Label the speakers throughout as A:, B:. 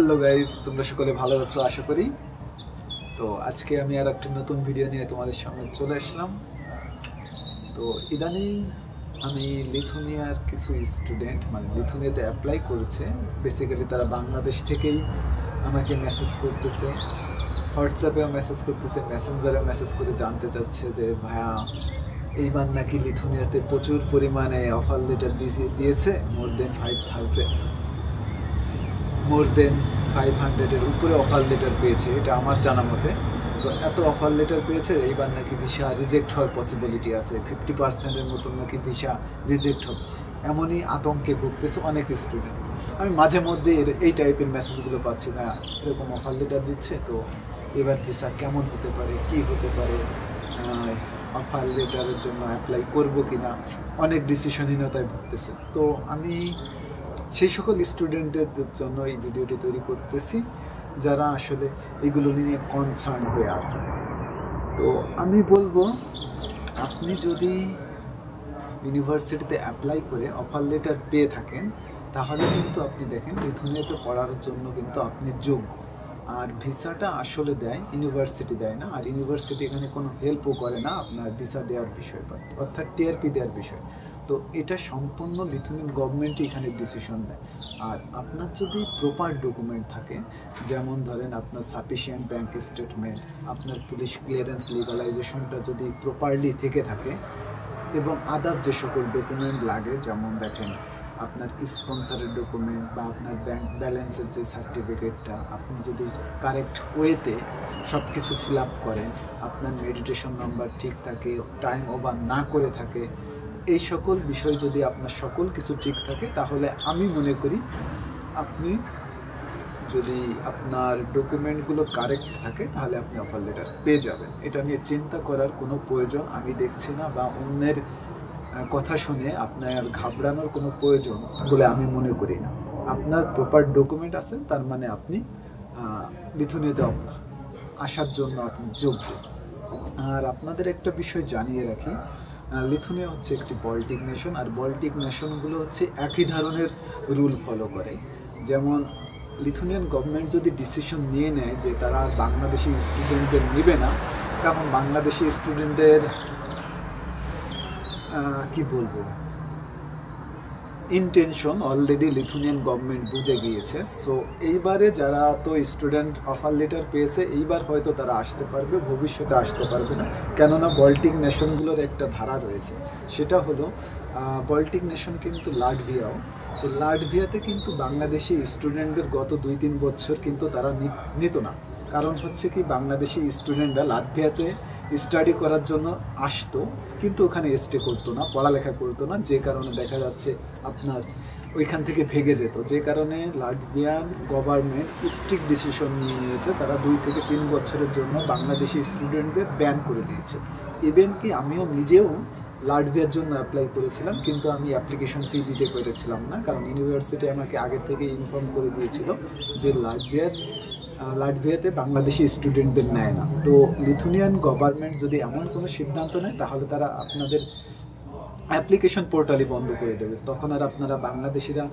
A: Hello guys, তোমরা সকলে ভালো আছো আশা করি। তো আজকে আমি আর একটা নতুন ভিডিও নিয়ে তোমাদের সামনে চলে আসলাম। তো ইদানিং আমি লিথুনিয়ার কিছু স্টুডেন্ট লিথুনিয়াতে অ্যাপ্লাই করেছে। বেসিক্যালি তারা বাংলাদেশ থেকেই আমাকে মেসেজ করতেছে, হোয়াটসঅ্যাপেও মেসেজ করতেছে, মেসেঞ্জারেও মেসেজ করে জানতে চাচ্ছে যে ভাইয়া এইবার নাকি লিথুনিয়াতে প্রচুর পরিমাণে অফার লেটার দিয়েছে। মোর দেন 500-এর উপরে অফার লেটার পেয়েছে, এটা আমার জানা মতে। তো এত অফার লেটার পেয়েছে, এইবার নাকি ভিসা রিজেক্ট হওয়ার পসিবিলিটি আছে, 50%-এর মতন নাকি ভিসা রিজেক্ট হবে, এমনই আতঙ্কে ভুগতেছে অনেক স্টুডেন্ট। আমি মাঝে মধ্যে এই টাইপের মেসেজগুলো পাচ্ছি, না এরকম অফার লেটার দিচ্ছে, তো এবার ভিসা কেমন হতে পারে, কি হতে পারে, অফার লেটারের জন্য অ্যাপ্লাই করবো কি না, অনেক ডিসিশনহীনতায় ভুগতেছে। তো আমি সেই সকল স্টুডেন্টদের জন্য এই ভিডিওটি তৈরি করতেছি যারা আসলে এগুলো নিয়ে কনসার্ন হয়ে আছে। তো আমি বলবো, আপনি যদি ইউনিভার্সিটিতে অ্যাপ্লাই করে অফার লেটার পেয়ে থাকেন, তাহলে কিন্তু আপনি দেখেন লিথুনিয়াতে পড়ার জন্য কিন্তু আপনি যোগ্য। আর ভিসাটা আসলে দেয় ইউনিভার্সিটি, দেয় না। আর ইউনিভার্সিটি এখানে কোনো হেল্পও করে না আপনার ভিসা দেওয়ার বিষয়, অর্থাৎ টিআরপি দেওয়ার বিষয়। তো এটা সম্পূর্ণ লিথুনিয়ান গভর্নমেন্টই এখানে ডিসিশন দেয়। আর আপনার যদি প্রপার ডকুমেন্ট থাকে, যেমন ধরেন আপনার সাফিসিয়েন্ট ব্যাংক স্টেটমেন্ট, আপনার পুলিশ ক্লিয়ারেন্স লিগালাইজেশনটা যদি প্রপারলি থেকে থাকে, এবং আদার্স যে সকল ডকুমেন্ট লাগে, যেমন দেখেন আপনার স্পন্সরের ডকুমেন্ট বা আপনার ব্যাংক ব্যালেন্সের যে সার্টিফিকেটটা, আপনি যদি কারেক্ট ওয়েতে সব কিছু ফিল আপ করেন, আপনার মেডিটেশন নাম্বার ঠিক থাকে, টাইম ওভার না করে থাকে, এই সকল বিষয় যদি আপনার সকল কিছু ঠিক থাকে, তাহলে আমি মনে করি আপনি যদি আপনার ডকুমেন্টগুলো কারেক্ট থাকে, তাহলে আপনি অফার লেটার পেয়ে যাবেন। এটা নিয়ে চিন্তা করার কোনো প্রয়োজন আমি দেখছি না, বা অন্যের কথা শুনে আপনার ঘাবড়ানোর কোনো প্রয়োজন বলে আমি মনে করি না। আপনার প্রপার ডকুমেন্ট আছে, তার মানে আপনি লিথুনিয়াতে আসার জন্য আপনি যোগ্য। আর আপনাদের একটা বিষয় জানিয়ে রাখি, লিথুনিয়া হচ্ছে একটি বল্টিক নেশন, আর বল্টিক নেশনগুলো হচ্ছে একই ধরনের রুল ফলো করে। যেমন লিথুনিয়ান গভর্নমেন্ট যদি ডিসিশন নিয়ে নেয় যে তারা বাংলাদেশি স্টুডেন্টদের নেবে না, কারণ বাংলাদেশি স্টুডেন্টদের কি বলবো, ইন্টেনশন অলরেডি লিথুনিয়ান গভর্নমেন্ট বুঝে গিয়েছে। সো এইবারে যারা তো স্টুডেন্ট অফার লেটার পেয়েছে, এইবার হয়তো তারা আসতে পারবে, ভবিষ্যতে আসতে পারবে না। কেননা বল্টিক নেশনগুলোর একটা ধারা রয়েছে, সেটা হলো বল্টিক নেশন কিন্তু লাটভিয়াও। তো লাটভিয়াতে কিন্তু বাংলাদেশি স্টুডেন্টদের গত 2-3 বছর কিন্তু তারা নিত না। কারণ হচ্ছে কি, বাংলাদেশি স্টুডেন্টরা লাটভিয়াতে স্টাডি করার জন্য আসতো, কিন্তু ওখানে স্টে করতো না, পড়ালেখা করতো না, যে কারণে দেখা যাচ্ছে আপনার ওইখান থেকে ভেগে যেত। যে কারণে লাটভিয়ান গভর্নমেন্ট স্ট্রিক্ট ডিসিশন নিয়েছে, তারা 2 থেকে 3 বছরের জন্য বাংলাদেশি স্টুডেন্টদের ব্যান করে দিয়েছে। ইভেন কি আমিও নিজেও লাটভিয়ার জন্য অ্যাপ্লাই করেছিলাম, কিন্তু আমি অ্যাপ্লিকেশন ফি দিতে পেরেছিলাম না, কারণ ইউনিভার্সিটি আমাকে আগে থেকে ইনফর্ম করে দিয়েছিল যে লাটভিয়াতে বাংলাদেশি স্টুডেন্টদের নেয় না। তো লিথুনিয়ান গভর্নমেন্ট যদি এমন কোনো সিদ্ধান্ত নেয়, তাহলে তারা আপনাদের অ্যাপ্লিকেশন পোর্টালই বন্ধ করে দেবে, তখন আর আপনারা বাংলাদেশিরা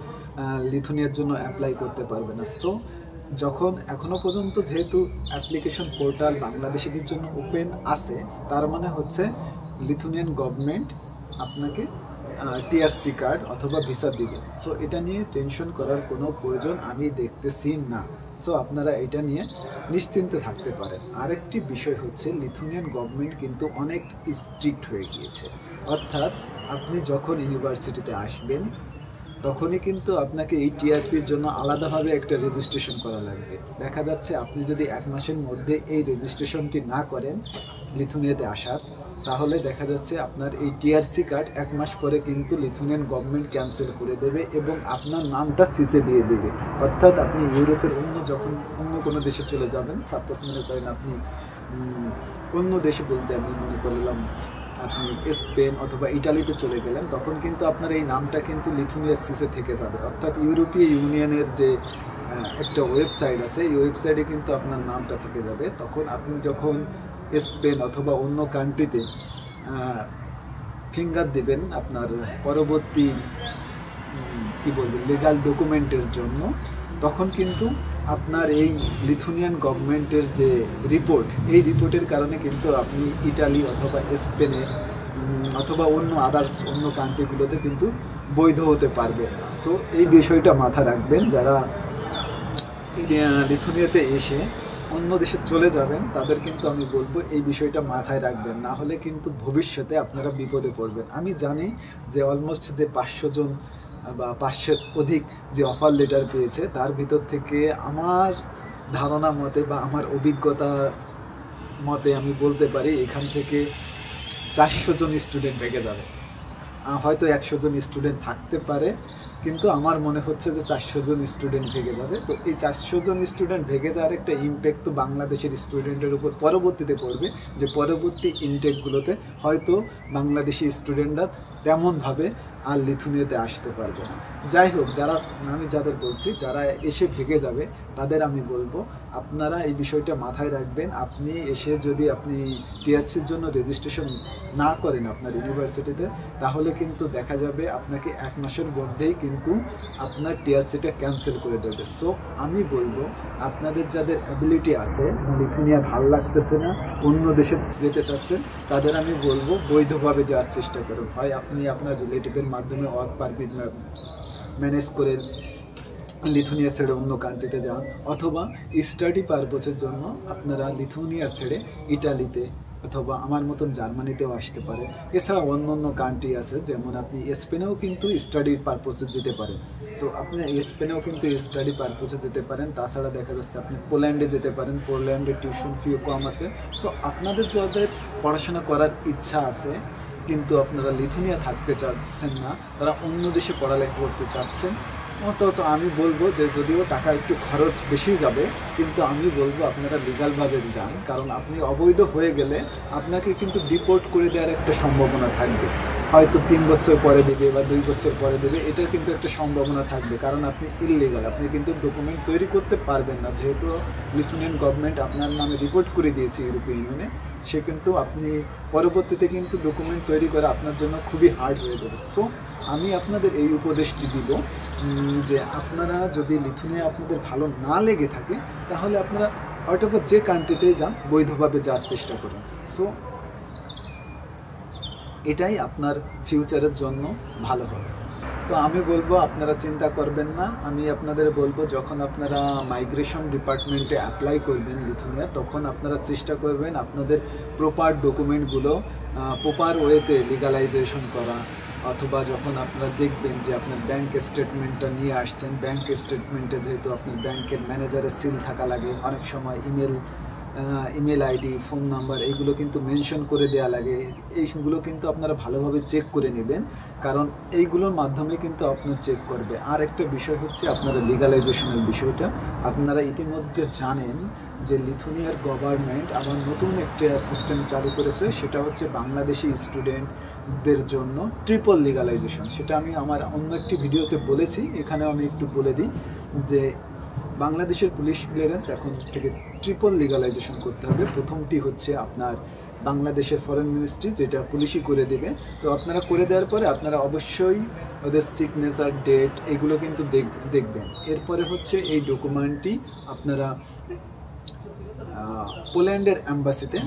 A: লিথুনিয়ার জন্য অ্যাপ্লাই করতে পারবে না। সো যখন এখনও পর্যন্ত যেহেতু অ্যাপ্লিকেশন পোর্টাল বাংলাদেশিদের জন্য ওপেন আছে, তার মানে হচ্ছে লিথুনিয়ান গভর্নমেন্ট আপনাকে টিআরসি কার্ড অথবা ভিসা দিবে। সো এটা নিয়ে টেনশন করার কোনো প্রয়োজন আমি দেখতেছি না। সো আপনারা এটা নিয়ে নিশ্চিন্তে থাকতে পারেন। আরেকটি বিষয় হচ্ছে, লিথুনিয়ান গভর্নমেন্ট কিন্তু অনেক স্ট্রিক্ট হয়ে গিয়েছে। অর্থাৎ আপনি যখন ইউনিভার্সিটিতে আসবেন, তখনই কিন্তু আপনাকে এই টিআরপির জন্য আলাদাভাবে একটা রেজিস্ট্রেশন করা লাগবে। দেখা যাচ্ছে আপনি যদি 1 মাসের মধ্যে এই রেজিস্ট্রেশনটি না করেন লিথুনিয়াতে আসার, তাহলে দেখা যাচ্ছে আপনার এই টিআরসি কার্ড 1 মাস পরে কিন্তু লিথুনিয়ান গভর্নমেন্ট ক্যান্সেল করে দেবে, এবং আপনার নামটা সিসে দিয়ে দেবে। অর্থাৎ আপনি ইউরোপের যখন অন্য কোনো দেশে চলে যাবেন, সাপোজ মনে করেন আপনি অন্য দেশে বলতে আমি মনে করলাম আপনি স্পেন অথবা ইটালিতে চলে গেলেন, তখন কিন্তু আপনার এই নামটা কিন্তু লিথুনিয়ার সিসে থেকে যাবে। অর্থাৎ ইউরোপীয় ইউনিয়নের যে একটা ওয়েবসাইট আছে, এই ওয়েবসাইটে কিন্তু আপনার নামটা থেকে যাবে। তখন আপনি যখন স্পেন অথবা অন্য কান্ট্রিতে ফিঙ্গার দিবেন আপনার পরবর্তী কি বলবো লিগাল ডকুমেন্টের জন্য, তখন কিন্তু আপনার এই লিথুনিয়ান গভর্নমেন্টের যে রিপোর্ট, এই রিপোর্টের কারণে কিন্তু আপনি ইটালি অথবা স্পেনে অথবা অন্য কান্ট্রিগুলোতে কিন্তু বৈধ হতে পারবে না। সো এই বিষয়টা মাথা রাখবেন, যারা লিথুনিয়াতে এসে অন্য দেশে চলে যাবেন তাদের কিন্তু আমি বলবো এই বিষয়টা মাথায় রাখবেন, না হলে কিন্তু ভবিষ্যতে আপনারা বিপদে পড়বেন। আমি জানি যে অলমোস্ট যে 500 জন বা 500 অধিক যে অফার লেটার পেয়েছে, তার ভিতর থেকে আমার ধারণা মতে বা আমার অভিজ্ঞতা মতে আমি বলতে পারি এখান থেকে 400 জন স্টুডেন্ট ভেগে যাবে। হয়তো 100 জন স্টুডেন্ট থাকতে পারে, কিন্তু আমার মনে হচ্ছে যে 400 জন স্টুডেন্ট ভেগে যাবে। তো এই 400 জন স্টুডেন্ট ভেগে যাওয়ার একটা ইম্প্যাক্ট তো বাংলাদেশের স্টুডেন্টের উপর পরবর্তীতে পড়বে, যে পরবর্তী ইনটেকগুলোতে হয়তো বাংলাদেশি স্টুডেন্টরা তেমনভাবে আর লিথুনিয়াতে আসতে পারবে না। যাই হোক, আমি যাদের বলছি যারা এসে ভেগে যাবে তাদের আমি বলবো আপনারা এই বিষয়টা মাথায় রাখবেন। আপনি এসে যদি আপনি টিআরসির জন্য রেজিস্ট্রেশন না করেন আপনার ইউনিভার্সিটিতে, তাহলে কিন্তু দেখা যাবে আপনাকে 1 মাসের মধ্যেই কিন্তু আপনার টিআরসিটা ক্যান্সেল করে দেবে। সো আমি বলবো আপনাদের যাদের অ্যাবিলিটি আছে, লিথুনিয়া ভালো লাগতেছে না, অন্য দেশে যেতে চাচ্ছেন, তাদের আমি বলবো বৈধভাবে যাওয়ার চেষ্টা করুন। হয় আপনি আপনার রিলেটিভের মাধ্যমে ওয়ার্ক পারমিট ম্যানেজ করে লিথুনিয়া ছেড়ে অন্য কান্ট্রিতে যান, অথবা স্টাডি পারপোজের জন্য আপনারা লিথুনিয়া ছেড়ে ইটালিতে অথবা আমার মতন জার্মানিতেও আসতে পারে। এছাড়া অন্য কান্ট্রি আছে, যেমন আপনি স্পেনেও কিন্তু স্টাডি পারপোজে যেতে পারেন। তো আপনি স্পেনেও কিন্তু স্টাডি পারপোজে যেতে পারেন। তাছাড়া দেখা যাচ্ছে আপনি পোল্যান্ডে যেতে পারেন, পোল্যান্ডের টিউশন ফিও কম আছে। সো আপনাদের যাদের পড়াশোনা করার ইচ্ছা আছে কিন্তু আপনারা লিথুনিয়া থাকতে চাচ্ছেন না, তারা অন্য দেশে পড়ালেখা করতে চাচ্ছেন, তো আমি বলবো যে যদিও টাকা একটু খরচ বেশি যাবে, কিন্তু আমি বলবো আপনারা লিগালভাবে যান। কারণ আপনি অবৈধ হয়ে গেলে আপনাকে কিন্তু ডিপোর্ট করে দেওয়ার একটা সম্ভাবনা থাকবে, হয়তো 3 বছর পরে দেবে বা 2 বছর পরে দেবে, এটার কিন্তু একটা সম্ভাবনা থাকবে। কারণ আপনি ইললিগাল, আপনি কিন্তু ডকুমেন্ট তৈরি করতে পারবেন না। যেহেতু লিথুনিয়ান গভর্নমেন্ট আপনার নামে রিপোর্ট করে দিয়েছে ইউরোপিয়ান ইউনিয়নে, সে কিন্তু আপনি পরবর্তীতে কিন্তু ডকুমেন্ট তৈরি করা আপনার জন্য খুবই হার্ড হয়ে যাবে। সো আমি আপনাদের এই উপদেশটি দিব যে আপনারা যদি লিথুনিয়া আপনাদের ভালো না লেগে থাকে, তাহলে আপনারা হয়তো যে কান্ট্রিতেই যান বৈধভাবে যাওয়ার চেষ্টা করুন। সো এটাই আপনার ফিউচারের জন্য ভালো হবে। তো আমি বলবো আপনারা চিন্তা করবেন না। আমি আপনাদের বলবো যখন আপনারা মাইগ্রেশন ডিপার্টমেন্টে অ্যাপ্লাই করবেন লিথুনিয়া, তখন আপনারা চেষ্টা করবেন আপনাদের প্রপার ডকুমেন্টগুলো প্রপার ওয়েতে লিগালাইজেশন করা, অথবা যখন আপনারা দেখবেন যে আপনার ব্যাংক স্টেটমেন্টটা নিয়ে আসছেন, ব্যাংক স্টেটমেন্টে যেহেতু আপনার ব্যাংকের ম্যানেজারের সিল থাকা লাগে, অনেক সময় ইমেল আইডি, ফোন নাম্বার এইগুলো কিন্তু মেনশন করে দেওয়া লাগে, এইগুলো কিন্তু আপনারা ভালোভাবে চেক করে নেবেন, কারণ এইগুলোর মাধ্যমে কিন্তু আপনার চেক করবে। আর একটা বিষয় হচ্ছে আপনারা লিগালাইজেশনের বিষয়টা আপনারা ইতিমধ্যে জানেন যে লিথুনিয়ার গভর্নমেন্ট আবার নতুন একটা সিস্টেম চালু করেছে, সেটা হচ্ছে বাংলাদেশি স্টুডেন্টদের জন্য ট্রিপল লিগালাইজেশন। সেটা আমি আমার অন্য একটি ভিডিওতে বলেছি, এখানে আমি একটু বলে দিই যে বাংলাদেশের পুলিশ ক্লিয়ারেন্স এখন থেকে ট্রিপল লিগালাইজেশন করতে হবে। প্রথমটি হচ্ছে আপনার বাংলাদেশের ফরেন মিনিস্ট্রি, যেটা পুলিশই করে দেবে। তো আপনারা করে দেওয়ার পরে আপনারা অবশ্যই ওদের সিগনেচার, ডেট এগুলো কিন্তু দেখবেন। এরপরে হচ্ছে এই ডকুমেন্টটি আপনারা পোল্যান্ডের অ্যাম্বাসিতে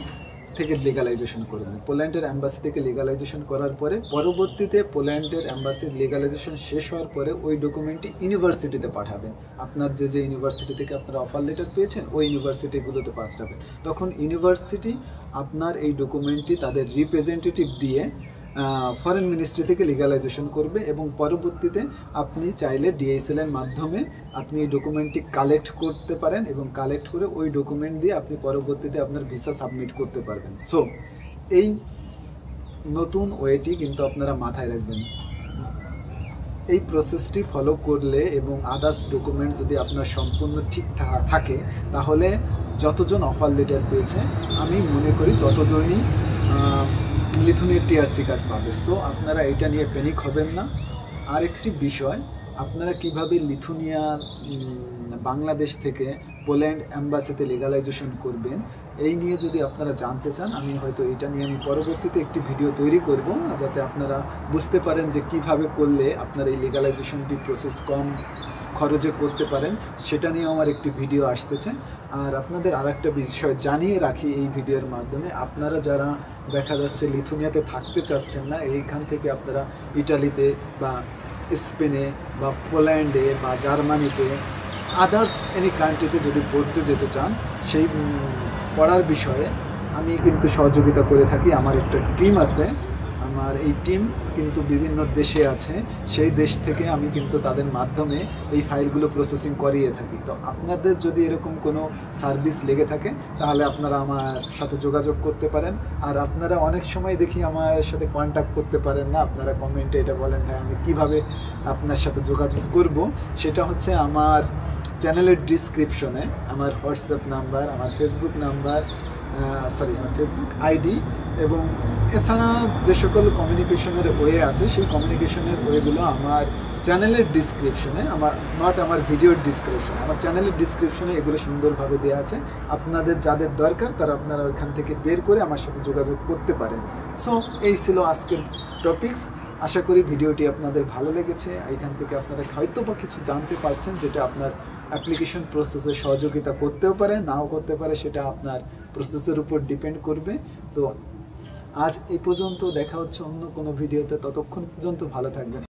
A: থেকে লিগালাইজেশন করবেন। পোল্যান্ডের অ্যাম্বাসি থেকে লিগালাইজেশন করার পরে পরবর্তীতে পোল্যান্ডের অ্যাম্বাসির লিগালাইজেশন শেষ হওয়ার পরে ওই ডকুমেন্টটি ইউনিভার্সিটিতে পাঠাবেন। আপনার যে ইউনিভার্সিটি থেকে আপনারা অফার লেটার পেয়েছেন ওই ইউনিভার্সিটিগুলোতে পাঠাবেন। তখন ইউনিভার্সিটি আপনার এই ডকুমেন্টটি তাদের রিপ্রেজেন্টেটিভ দিয়ে ফরেন মিনিস্ট্রি থেকে লিগালাইজেশন করবে, এবং পরবর্তীতে আপনি চাইলে ডিএসএল এর মাধ্যমে আপনি এই ডকুমেন্টটি কালেক্ট করতে পারেন, এবং কালেক্ট করে ওই ডকুমেন্ট দিয়ে আপনি পরবর্তীতে আপনার ভিসা সাবমিট করতে পারবেন। সো এই নতুন ওয়েটি কিন্তু আপনারা মাথায় রাখবেন। এই প্রসেসটি ফলো করলে এবং আদার্স ডকুমেন্ট যদি আপনার সম্পূর্ণ ঠিকঠাক থাকে, তাহলে যতজন অফার লেটার পেয়েছে আমি মনে করি ততজনই লিথুনিয়ার টিআরসি কার্ড পাবে। সো আপনারা এটা নিয়ে প্যানিক হবেন না। আরেকটি বিষয়, আপনারা কিভাবে লিথুনিয়া বাংলাদেশ থেকে পোল্যান্ড অ্যাম্বাসিতে লিগালাইজেশন করবেন, এই নিয়ে যদি আপনারা জানতে চান, আমি হয়তো এটা নিয়ে আমি পরবর্তীতে একটি ভিডিও তৈরি করব, যাতে আপনারা বুঝতে পারেন যে কিভাবে করলে আপনার এই লিগালাইজেশনটি প্রসেস কম খরচে করতে পারেন, সেটা নিয়ে আমার একটি ভিডিও আসতেছে। আর আপনাদের আরেকটা বিষয় জানিয়ে রাখি এই ভিডিওর মাধ্যমে, আপনারা যারা দেখা যাচ্ছে লিথুনিয়াতে থাকতে চাচ্ছেন না, এইখান থেকে আপনারা ইটালিতে বা স্পেনে বা পোল্যান্ডে বা জার্মানিতে আদার্স এনি কান্ট্রিতে যদি পড়তে যেতে চান, সেই পড়ার বিষয়ে আমি কিন্তু সহযোগিতা করে থাকি। আমার একটা টিম আছে, আমার এই টিম কিন্তু বিভিন্ন দেশে আছে, সেই দেশ থেকে আমি কিন্তু তাদের মাধ্যমে এই ফাইলগুলো প্রসেসিং করিয়ে থাকি। তো আপনাদের যদি এরকম কোনো সার্ভিস লেগে থাকে তাহলে আপনারা আমার সাথে যোগাযোগ করতে পারেন। আর আপনারা অনেক সময় দেখি আমার সাথে কন্ট্যাক্ট করতে পারেন না, আপনারা কমেন্টে এটা বলেন ভাই আমি কীভাবে আপনার সাথে যোগাযোগ করব। সেটা হচ্ছে আমার চ্যানেলের ডিসক্রিপশনে আমার হোয়াটসঅ্যাপ নাম্বার, আমার ফেসবুক নাম্বার, আমার ফেসবুক আইডি, এবং এছাড়া যে সকল কমিউনিকেশনের ওয়ে আছে সেই কমিউনিকেশনের ওয়েগুলো আমার চ্যানেলের ডিসক্রিপশনে, আমার ভিডিওর ডিসক্রিপশনে, আমার চ্যানেলের ডিসক্রিপশনে এগুলো সুন্দরভাবে দেওয়া আছে। আপনাদের যাদের দরকার তারা আপনারা ওইখান থেকে বের করে আমার সাথে যোগাযোগ করতে পারেন। সো এই ছিল আজকের টপিকস। আশা করি ভিডিওটি আপনাদের ভালো লেগেছে। এখান থেকে আপনারা হয়তো বা কিছু জানতে পারছেন যেটা আপনার অ্যাপ্লিকেশন প্রসেসে সহযোগিতা করতেও পারে, নাও করতে পারে, সেটা আপনার প্রসেসের উপর ডিপেন্ড করবে। তো আজ এই পর্যন্ত, দেখা হচ্ছে অন্য কোনো ভিডিওতে, ততক্ষণ পর্যন্ত ভালো থাকবেন।